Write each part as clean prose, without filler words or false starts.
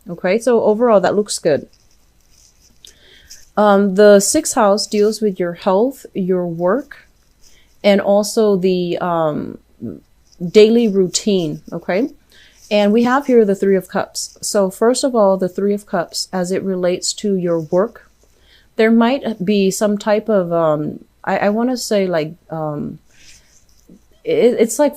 Okay, so overall that looks good. The sixth house deals with your health, your work, and also the daily routine. Okay, and we have here the Three of Cups. So first of all, the Three of Cups, as it relates to your work, there might be some type of I want to say like it's like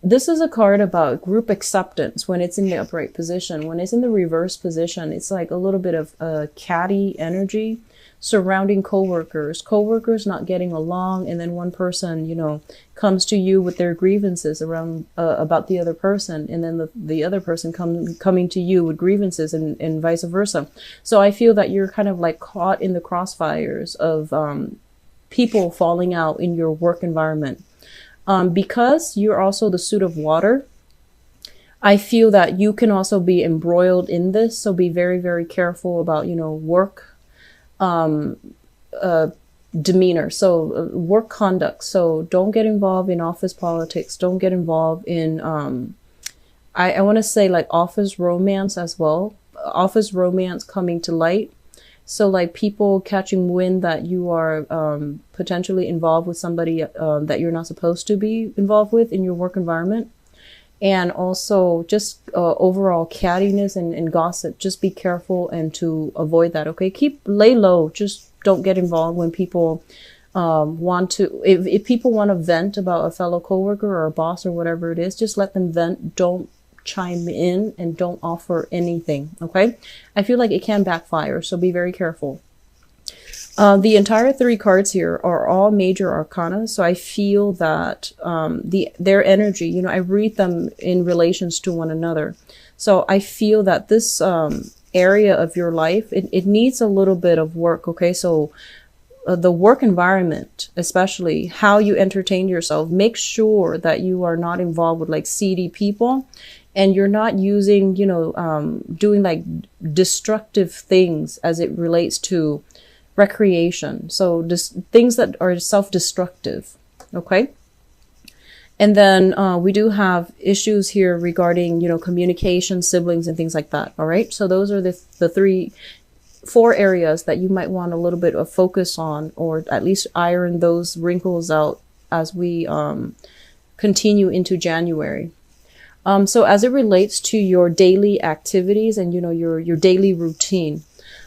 this is a card about group acceptance when it's in the upright position. When it's in the reverse position, it's like a little bit of catty energy surrounding coworkers not getting along, and then one person, you know, comes to you with their grievances around about the other person, and then the other person coming to you with grievances, and vice versa. So I feel that you're kind of like caught in the crossfires of people falling out in your work environment. Because you're also the suit of water, I feel that you can also be embroiled in this. So be very, very careful about, you know, work demeanor. So work conduct. So don't get involved in office politics. Don't get involved in, I want to say like office romance as well. Office romance coming to light. So like people catching wind that you are potentially involved with somebody that you're not supposed to be involved with in your work environment. And also just overall cattiness and gossip. Just be careful and to avoid that. Okay, lay low. Just don't get involved when people want to. If people want to vent about a fellow coworker or a boss or whatever it is, just let them vent. Don't chime in and don't offer anything. Okay, I feel like it can backfire, so be very careful. The entire three cards here are all major arcana, so I feel that their energy, you know, I read them in relations to one another. So I feel that this area of your life, it needs a little bit of work. Okay, so the work environment, especially how you entertain yourself, make sure that you are not involved with like seedy people, and you're not using, you know, doing like destructive things as it relates to recreation. So just things that are self-destructive. Okay. And then we do have issues here regarding, you know, communication, siblings, and things like that. All right. So those are the four areas that you might want a little bit of focus on, or at least iron those wrinkles out as we continue into January. So as it relates to your daily activities and, you know, your daily routine,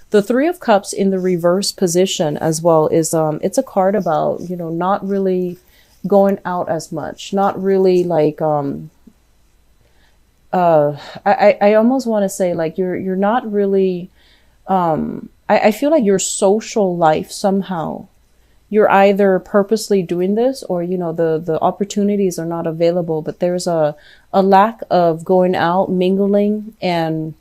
the Three of Cups in the reverse position as well is, it's a card about, you know, not really going out as much, not really like, I almost want to say like you're not really, I feel like your social life somehow, you're either purposely doing this or, you know, the opportunities are not available, but there's a lack of going out, mingling, and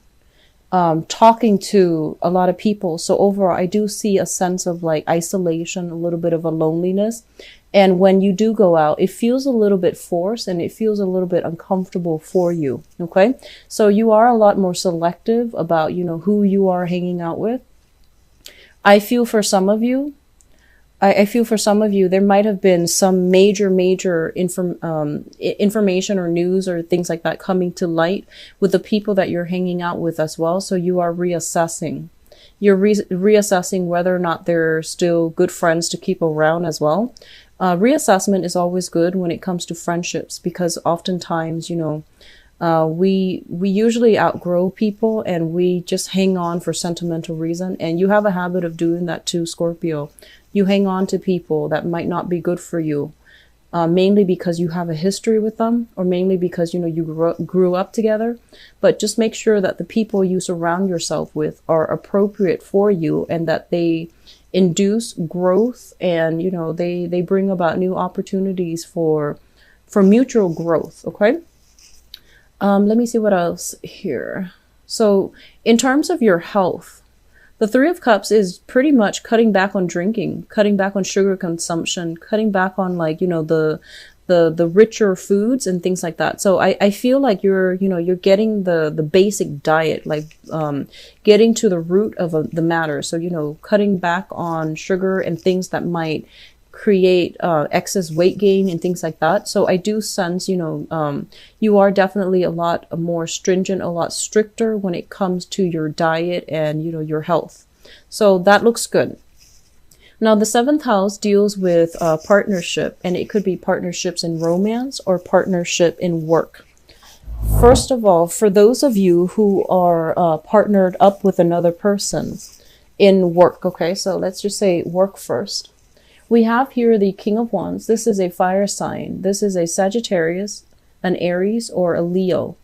talking to a lot of people. So overall, I do see a sense of like isolation, a little bit of a loneliness. And when you do go out, it feels a little bit forced and it feels a little bit uncomfortable for you. Okay. So you are a lot more selective about, you know, who you are hanging out with. I feel for some of you, there might have been some major information or news or things like that coming to light with the people that you're hanging out with as well. So you are reassessing. You're reassessing whether or not they're still good friends to keep around as well. Reassessment is always good when it comes to friendships, because oftentimes, you know, we usually outgrow people and we just hang on for sentimental reason. And you have a habit of doing that too, Scorpio. You hang on to people that might not be good for you, mainly because you have a history with them, or mainly because, you know, you grew up together. But just make sure that the people you surround yourself with are appropriate for you and that they induce growth and, you know, they bring about new opportunities for mutual growth. Okay. Let me see what else here. So in terms of your health, the Three of Cups is pretty much cutting back on drinking, cutting back on sugar consumption, cutting back on like, you know, the richer foods and things like that. So I feel like you're getting the basic diet, like, getting to the root of the matter. So, you know, cutting back on sugar and things that might create excess weight gain and things like that. So I do sense, you are definitely a lot more stringent, a lot stricter when it comes to your diet and, your health. So that looks good. Now, the seventh house deals with partnership, and it could be partnerships in romance or partnership in work. First of all, for those of you who are partnered up with another person in work, okay, so let's just say work first. We have here the King of Wands. This is a fire sign. This is a Sagittarius, an Aries, or a Leo.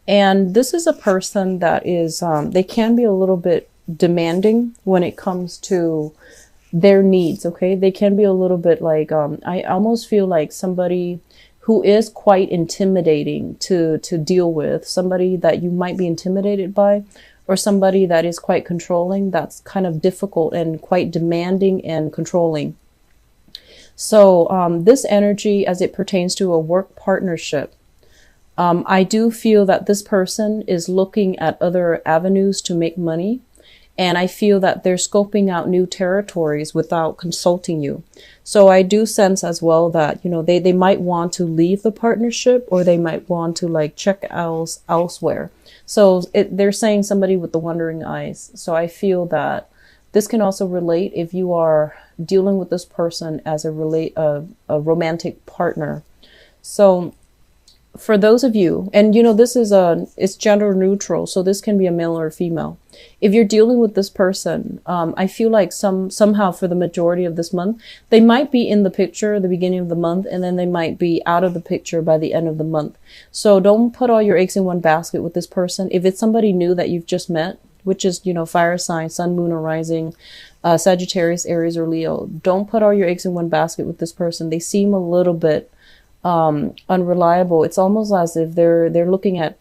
And this is a person that is, they can be a little bit demanding when it comes to their needs, okay? They can be a little bit like, I almost feel like somebody who is quite intimidating to deal with, somebody that you might be intimidated by, or somebody that is quite controlling, that's kind of difficult and quite demanding and controlling. So this energy, as it pertains to a work partnership, I do feel that this person is looking at other avenues to make money. And I feel that they're scoping out new territories without consulting you. So I do sense as well that, they might want to leave the partnership, or they might want to like check elsewhere. So they're saying somebody with the wandering eyes. So I feel that this can also relate if you are dealing with this person as a romantic partner. So for those of you, and this is it's gender neutral, so this can be a male or a female. If you're dealing with this person, I feel like somehow for the majority of this month, they might be in the picture at the beginning of the month, and then they might be out of the picture by the end of the month. So don't put all your eggs in one basket with this person. If it's somebody new that you've just met, which is, fire sign, sun, moon, or rising, Sagittarius, Aries, or Leo, don't put all your eggs in one basket with this person. They seem a little bit unreliable. It's almost as if they're looking at,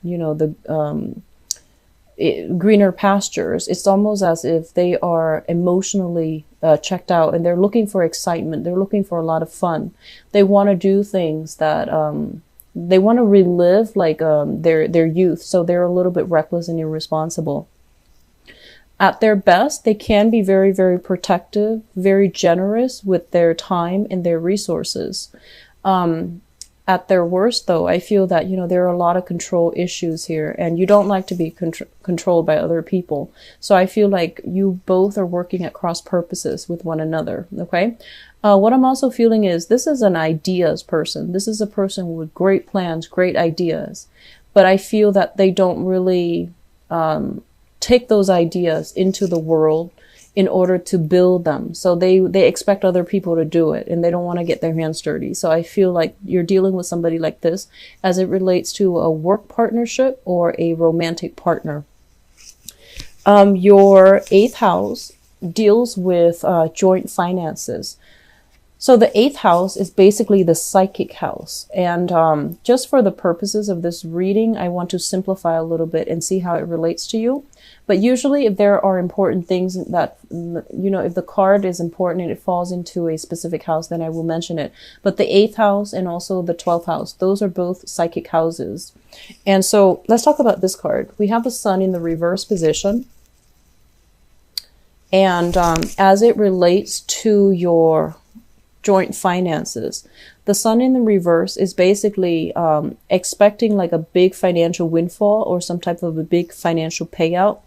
greener pastures. It's almost as if they are emotionally checked out, and they're looking for excitement. They're looking for a lot of fun. They want to do things that they want to relive like their youth. So they're a little bit reckless and irresponsible. At their best, they can be very, very protective, very generous with their time and their resources. At their worst, though, I feel that, there are a lot of control issues here, and you don't like to be controlled by other people. So I feel like you both are working at cross purposes with one another. Okay. What I'm also feeling is this is an ideas person. This is a person with great plans, great ideas, but I feel that they don't really, take those ideas into the world in order to build them. So they expect other people to do it, and they don't want to get their hands dirty. So I feel like you're dealing with somebody like this as it relates to a work partnership or a romantic partner. Your eighth house deals with joint finances. So the eighth house is basically the psychic house. And just for the purposes of this reading, I want to simplify a little bit and see how it relates to you. But usually if there are important things that, if the card is important and it falls into a specific house, then I will mention it. But the eighth house and also the 12th house, those are both psychic houses. And so let's talk about this card. We have the sun in the reverse position. And as it relates to your joint finances, the sun in the reverse is basically expecting like a big financial windfall or some type of a big financial payout.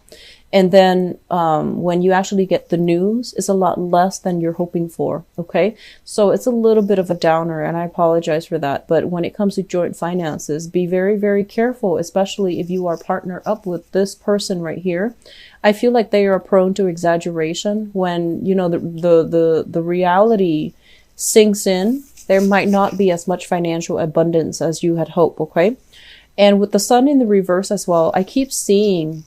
And then when you actually get the news, it's a lot less than you're hoping for. Okay. So it's a little bit of a downer, and I apologize for that. But when it comes to joint finances, be very, very careful, especially if you are partnered up with this person right here. I feel like they are prone to exaggeration when, the reality sinks in. There might not be as much financial abundance as you had hoped, okay? And with the sun in the reverse as well, I keep seeing,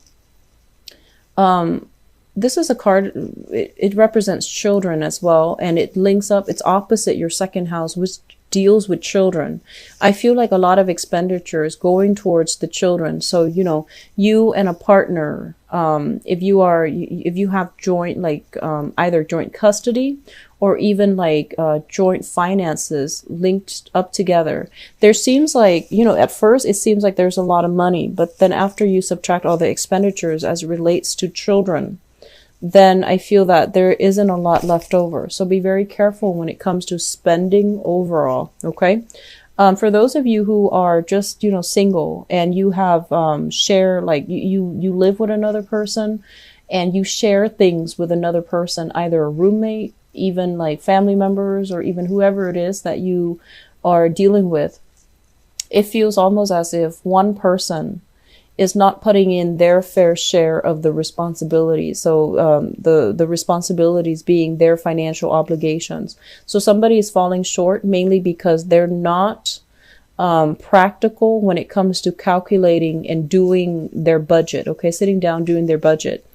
this is a card, it represents children as well, and it links up, it's opposite your second house, which deals with children. I feel like a lot of expenditure is going towards the children. So, you and a partner, if you have joint, like, either joint custody or even like joint finances linked up together, there seems like, at first it seems like there's a lot of money, but then after you subtract all the expenditures as it relates to children, then I feel that there isn't a lot left over. So be very careful when it comes to spending overall. Okay. For those of you who are just, single and you have, share, like you live with another person and you share things with another person, either a roommate, even like family members, or even whoever it is that you are dealing with, it feels almost as if one person is not putting in their fair share of the responsibilities. So the responsibilities being their financial obligations. So somebody is falling short mainly because they're not practical when it comes to calculating and doing their budget. Okay, sitting down, doing their budget.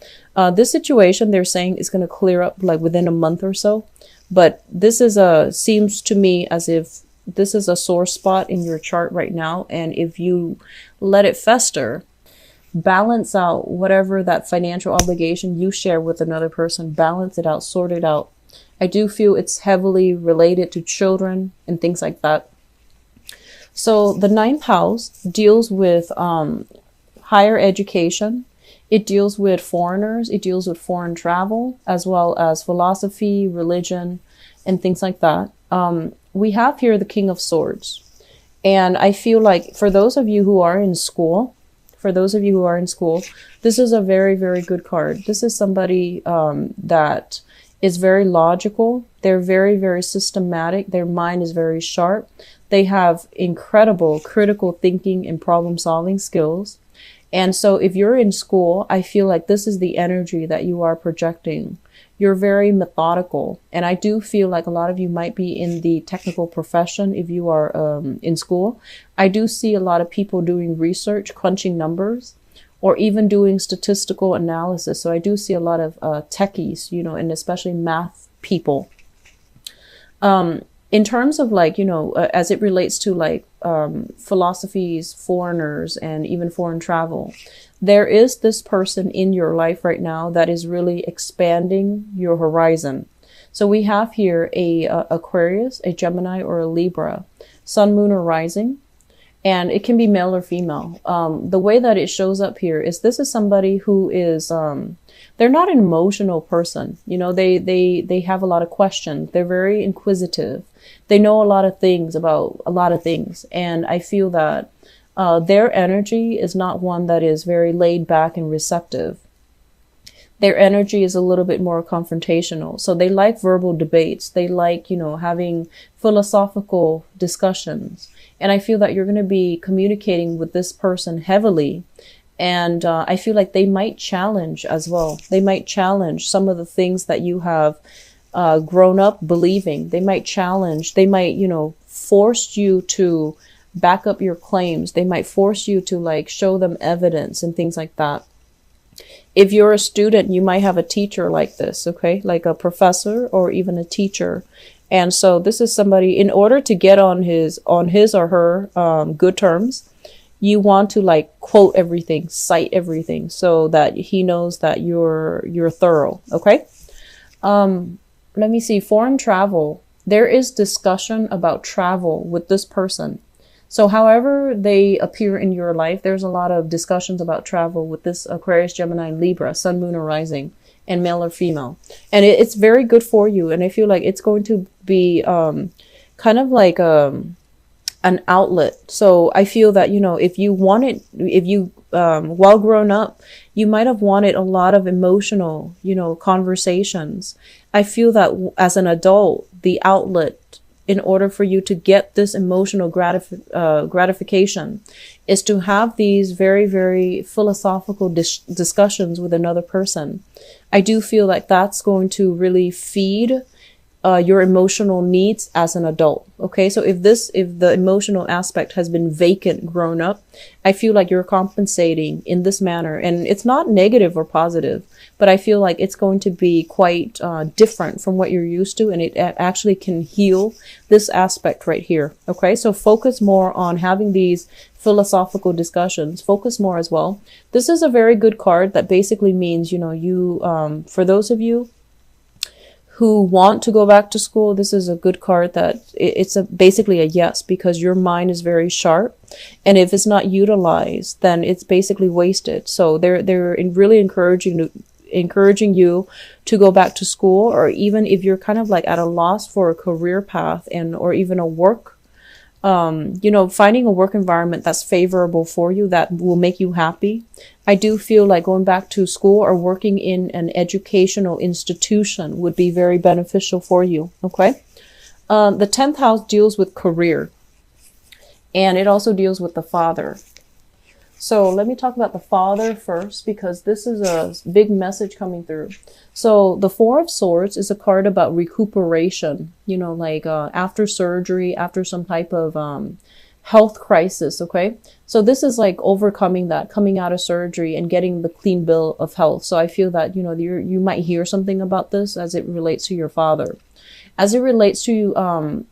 This situation, they're saying, is going to clear up like within a month or so. But this is seems to me as if this is a sore spot in your chart right now. And if you let it fester, balance out whatever that financial obligation you share with another person, balance it out, sort it out. I do feel it's heavily related to children and things like that. So the ninth house deals with higher education. It deals with foreigners. It deals with foreign travel, as well as philosophy, religion, and things like that. We have here the King of Swords. And I feel like for those of you who are in school, this is a very, very good card. This is somebody that is very logical. They're very, very systematic. Their mind is very sharp. They have incredible critical thinking and problem solving skills. And so if you're in school, I feel like this is the energy that you are projecting. You're very methodical. And I do feel like a lot of you might be in the technical profession if you are in school. I do see a lot of people doing research, crunching numbers, or even doing statistical analysis. So I do see a lot of techies, and especially math people. In terms of like, as it relates to like philosophies, foreigners, and even foreign travel, there is this person in your life right now that is really expanding your horizon. So we have here a Aquarius, a Gemini, or a Libra, Sun, Moon, or Rising. And it can be male or female. The way that it shows up here is this is somebody who is, they're not an emotional person. They have a lot of questions. They're very inquisitive. They know a lot of things about a lot of things. And I feel that their energy is not one that is very laid back and receptive. Their energy is a little bit more confrontational. So they like verbal debates. They like, having philosophical discussions. And I feel that you're going to be communicating with this person heavily. And I feel like they might challenge as well. They might challenge some of the things that you have grown up believing. They might challenge, they might, force you to back up your claims. They might force you to like show them evidence and things like that. If you're a student, you might have a teacher like this, okay? Like a professor or even a teacher. And so this is somebody, in order to get on his or her good terms, you want to like quote everything, cite everything, so that he knows that you're thorough, okay? Let me see, foreign travel. There is discussion about travel with this person. So however they appear in your life, there's a lot of discussions about travel with this Aquarius, Gemini, Libra, Sun, Moon, or Rising, and male or female. And it's very good for you. And I feel like it's going to be kind of like an outlet. So I feel that, if you while growing up, you might have wanted a lot of emotional, conversations. I feel that as an adult, the outlet in order for you to get this emotional gratification is to have these very, very philosophical discussions with another person. I do feel like that's going to really feed your emotional needs as an adult. Okay. So if the emotional aspect has been vacant grown up, I feel like you're compensating in this manner, and it's not negative or positive, but I feel like it's going to be quite different from what you're used to. And it actually can heal this aspect right here. Okay. So focus more on having these philosophical discussions, focus more as well. This is a very good card that basically means, for those of you who want to go back to school, this is a good card that it's basically a yes, because your mind is very sharp. And if it's not utilized, then it's basically wasted. So they're really encouraging encouraging you to go back to school, or even if you're kind of like at a loss for a career path and or even a work, you know, finding a work environment that's favorable for you, that will make you happy. I do feel like going back to school or working in an educational institution would be very beneficial for you. Okay. The 10th house deals with career, and it also deals with the father. So let me talk about the father first, because this is a big message coming through. So the 4 of Swords is a card about recuperation, you know, like after surgery, after some type of health crisis. Okay. So this is like overcoming that, coming out of surgery and getting the clean bill of health. So I feel that, you know, you might hear something about this as it relates to your father. As it relates to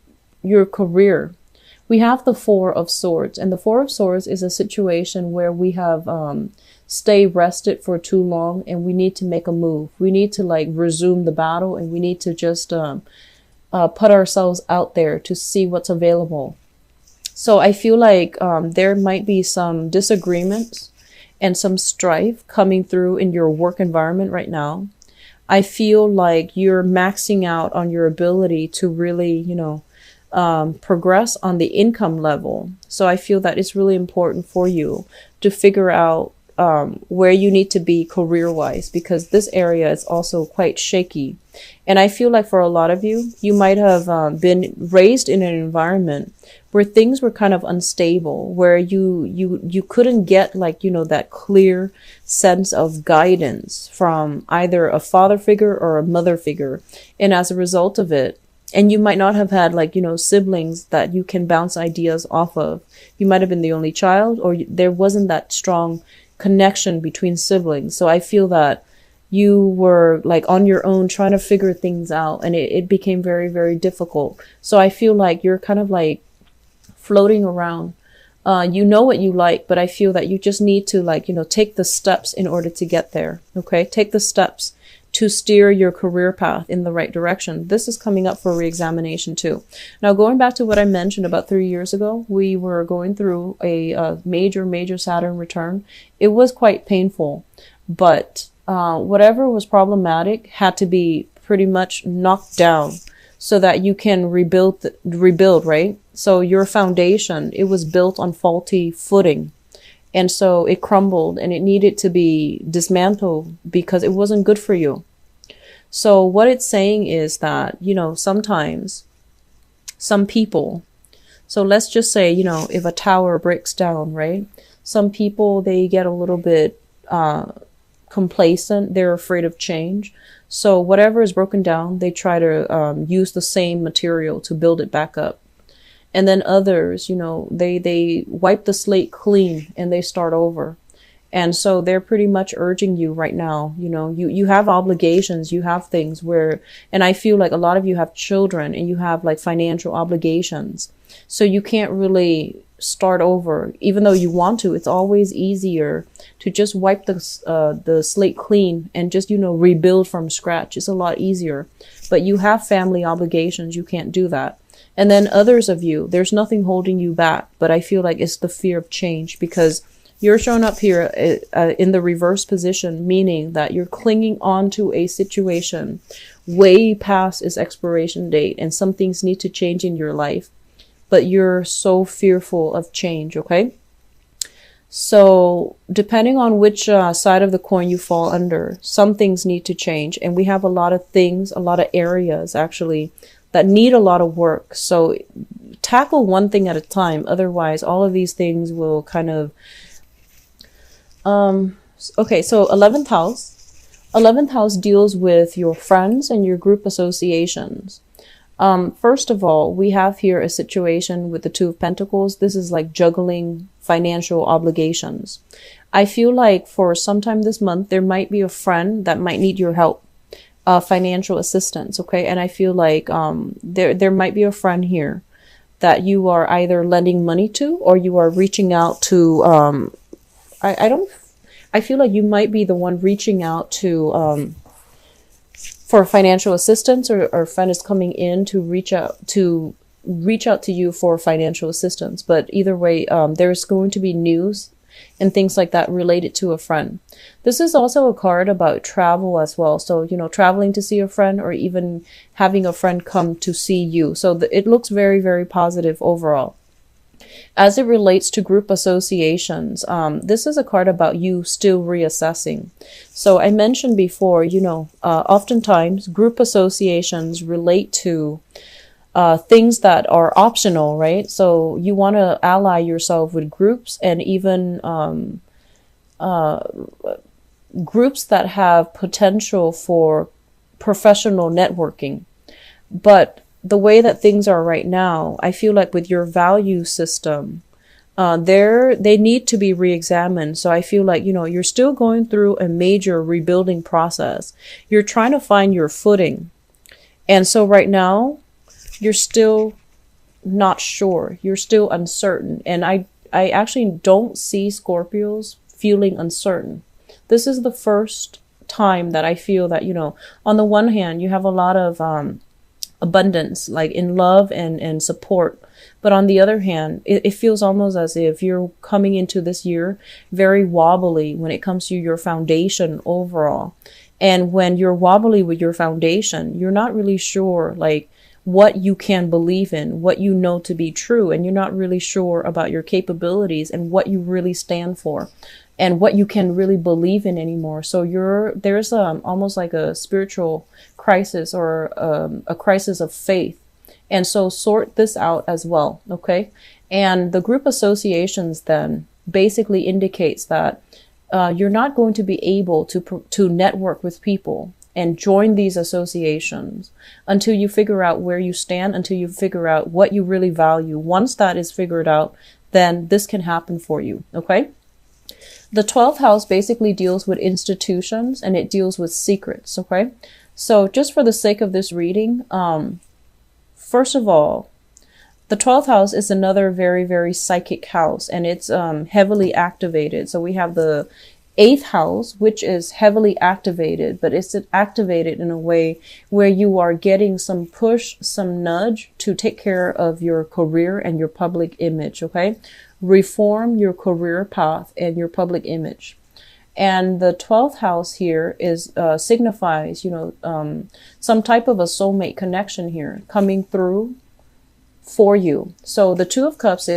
your career, we have the 4 of Swords, and the 4 of Swords is a situation where we have stayed rested for too long, and we need to make a move. We need to like resume the battle, and we need to just put ourselves out there to see what's available. So I feel like there might be some disagreements and some strife coming through in your work environment right now. I feel like you're maxing out on your ability to really, you know, progress on the income level. So I feel that it's really important for you to figure out where you need to be career-wise, because this area is also quite shaky. And I feel like for a lot of you, you might have been raised in an environment where things were kind of unstable, where you couldn't get like, you know, that clear sense of guidance from either a father figure or a mother figure. And as a result of it, and you might not have had like, you know, siblings that you can bounce ideas off of. You might have been the only child, or there wasn't that strong connection between siblings. So I feel that you were like on your own trying to figure things out, and it became very, very difficult. So I feel like you're kind of like floating around. You know what you like, but I feel that you just need to like, you know, take the steps in order to get there. Okay. Take the steps to steer your career path in the right direction. This is coming up for reexamination too. Now, going back to what I mentioned about 3 years ago, we were going through a major Saturn return. It was quite painful, but whatever was problematic had to be pretty much knocked down so that you can rebuild, right? So your foundation, it was built on faulty footing. And so it crumbled, and it needed to be dismantled because it wasn't good for you. So what it's saying is that, you know, sometimes some people, so let's just say, you know, if a tower breaks down, right? Some people, they get a little bit complacent. They're afraid of change. So whatever is broken down, they try to use the same material to build it back up. And then others, you know, they wipe the slate clean and they start over. And so they're pretty much urging you right now, you know, you have obligations, you have things where, and I feel like a lot of you have children and you have like financial obligations. So you can't really start over, even though you want to. It's always easier to just wipe the slate clean and just, you know, rebuild from scratch. It's a lot easier, but you have family obligations. You can't do that. And then others of you, there's nothing holding you back, but I feel like it's the fear of change, because you're shown up here in the reverse position, meaning that you're clinging on to a situation way past its expiration date, and some things need to change in your life, but you're so fearful of change. Okay. So depending on which side of the coin you fall under, some things need to change. And we have a lot of things, a lot of areas actually that need a lot of work. So tackle one thing at a time. Otherwise, all of these things will kind of, okay. So 11th house. 11th house deals with your friends and your group associations. First of all, we have here a situation with the 2 of Pentacles. This is like juggling financial obligations. I feel like for sometime this month, there might be a friend that might need your help, financial assistance. Okay. And I feel like, there might be a friend here that you are either lending money to, or you are reaching out to, I feel like you might be the one reaching out to, for financial assistance, or a friend is coming in to reach out to you for financial assistance. But either way, there's going to be news and things like that related to a friend. This is also a card about travel as well. So, traveling to see a friend, or even having a friend come to see you. So it looks very, very positive overall. As it relates to group associations, this is a card about you still reassessing. So I mentioned before, oftentimes group associations relate to things that are optional, right? So you want to ally yourself with groups, and even groups that have potential for professional networking. But the way that things are right now, I feel like with your value system, they need to be re-examined. So I feel like, you're still going through a major rebuilding process. You're trying to find your footing. And so right now, you're still not sure. You're still uncertain. And I actually don't see Scorpios feeling uncertain. This is the first time that I feel that, on the one hand, you have a lot of abundance, like in love and support. But on the other hand, it feels almost as if you're coming into this year very wobbly when it comes to your foundation overall. And when you're wobbly with your foundation, you're not really sure, like, what you can believe in, what you know to be true, and you're not really sure about your capabilities and what you really stand for and what you can really believe in anymore. So there's almost like a spiritual crisis, or a crisis of faith. And so sort this out as well, okay? And the group associations then basically indicates that you're not going to be able to network with people and join these associations until you figure out where you stand, until you figure out what you really value. Once that is figured out, then this can happen for you, okay? The 12th house basically deals with institutions, and it deals with secrets, okay? So just for the sake of this reading, first of all, the 12th house is another very, very psychic house, and it's heavily activated. So we have the 8th house, which is heavily activated, but it's activated in a way where you are getting some push, some nudge to take care of your career and your public image, okay? Reform your career path and your public image. And the 12th house here is signifies, some type of a soulmate connection here coming through for you. So the 2 of Cups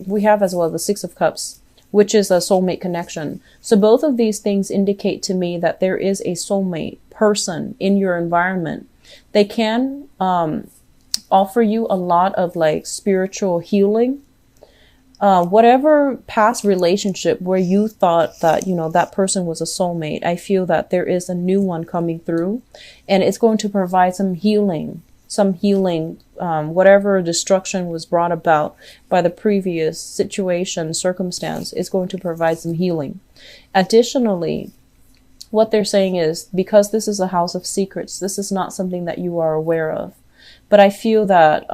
we have as well the 6 of Cups, which is a soulmate connection. So both of these things indicate to me that there is a soulmate person in your environment. They can offer you a lot of like spiritual healing. Whatever past relationship where you thought that, that person was a soulmate, I feel that there is a new one coming through, and it's going to provide some healing, whatever destruction was brought about by the previous situation, circumstance, is going to provide some healing. Additionally, what they're saying is, because this is a house of secrets, this is not something that you are aware of. But I feel that,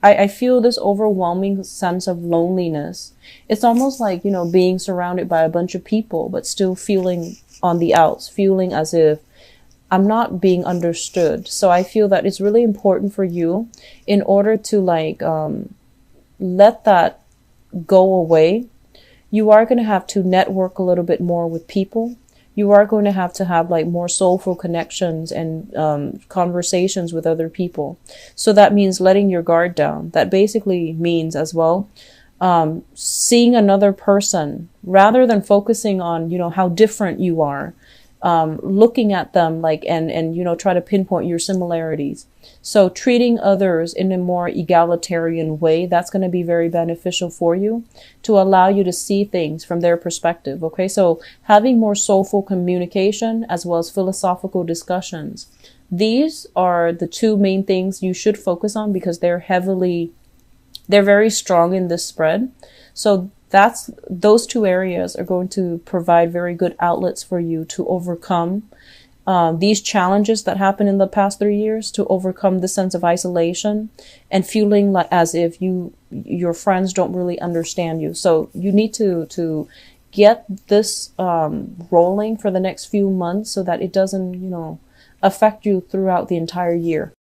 I feel this overwhelming sense of loneliness. It's almost like, being surrounded by a bunch of people, but still feeling on the outs, feeling as if I'm not being understood. So I feel that it's really important for you, in order to let that go away. You are going to have to network a little bit more with people. You are going to have like more soulful connections and conversations with other people. So that means letting your guard down. That basically means as well, seeing another person rather than focusing on, how different you are. Looking at them and try to pinpoint your similarities. So treating others in a more egalitarian way, that's going to be very beneficial for you, to allow you to see things from their perspective. Okay. So having more soulful communication as well as philosophical discussions. These are the 2 main things you should focus on, because they're very strong in this spread. So those 2 areas are going to provide very good outlets for you to overcome these challenges that happened in the past 3 years, to overcome the sense of isolation and feeling like as if your friends don't really understand you. So you need to get this rolling for the next few months, so that it doesn't, affect you throughout the entire year.